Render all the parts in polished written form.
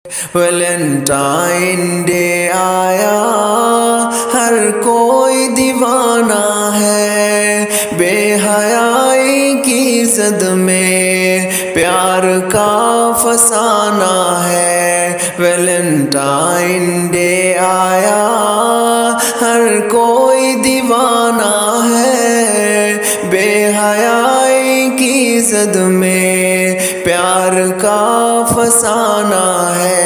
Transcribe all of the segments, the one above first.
Valentine day آیا، ہر کوئی دیوانہ ہے، بے حیائی کی زد میں پیار کا فسانہ ہے۔ ویلنٹائن ڈے آیا، ہر کوئی دیوانہ ہے، بے حیائی کی زد میں پیار کا فسانہ ہے۔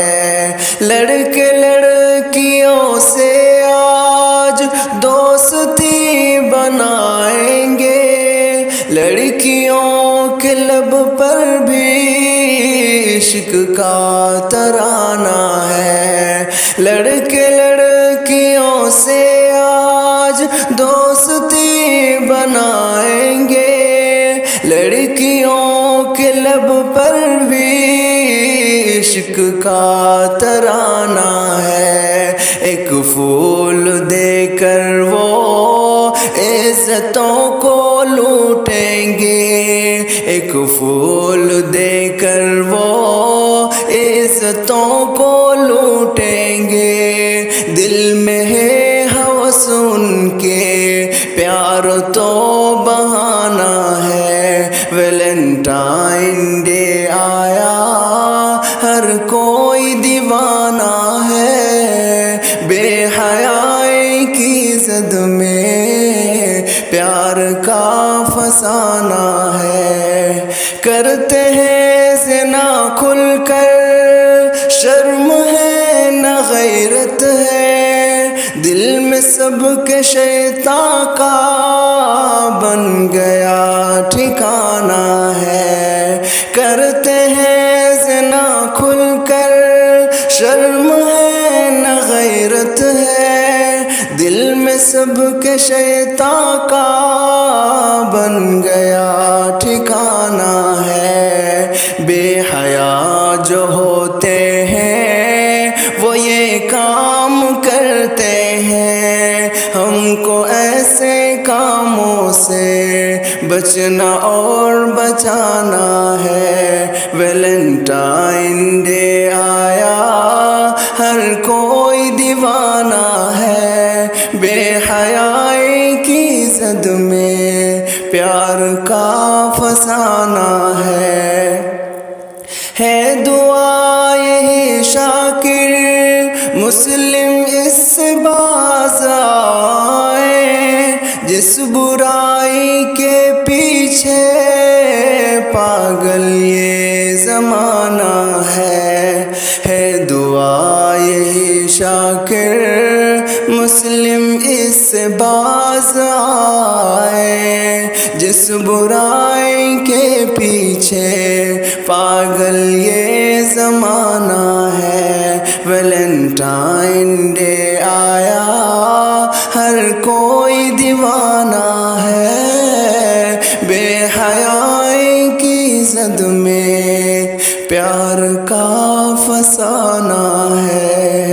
لڑکے لڑکیوں سے آج دوستی بنائیں گے، لڑکیوں کے لب پر بھی عشق کا ترانہ ہے۔ لڑکے لڑکیوں سے آج دوستی بنائیں گے، لڑکیوں کے لب پر بھی عشق کا ترانہ ہے۔ ایک پھول دے کر وہ عزتوں کو لوٹیں گے، ایک پھول دے کر وہ عزتوں کو لوٹیں گے۔ دل میں ہے ہوس ان کے، پیار تو بہانہ ہے۔ ویلنٹائن ڈے آیا، ہر کوئی دیوانہ ہے، بے حیائی کی زد میں پیار کا فسانہ ہے۔ کرتے ہیں زنا کھل کر، شرم ہے نہ غیرت ہے، دل میں سب کے شیطان کا بن گیا ٹھکانہ ہے۔ کرتے ہیں زنا کھل کر، شرم ہے نہ غیرت ہے، دل میں سب کے شیطان کا بن گیا ٹھکانہ ہے۔ بے حیا جو ہوتے ہیں وہ یہ کام کرتے ہیں، ہم کو ایسے کاموں سے بچنا اور بچانا ہے۔ ویلنٹائن ڈے آیا، ہر کوئی دیوانہ ہے، بے حیائی کی زد میں پیار کا فسانہ ہے دعا یہی شاکر مسلم اس سے باز آئے، جس برائی کے پیچھے پاگل یہ زمانہ ہے دعا یہی شاکر مسلم اس سے باز آئے، جس برائی کے پیچھے پاگل یہ زمانہ ہے۔ ویلنٹائن ڈے آیا، ہر کوئی دیوانہ ہے، بے حیائی کی زد میں پیار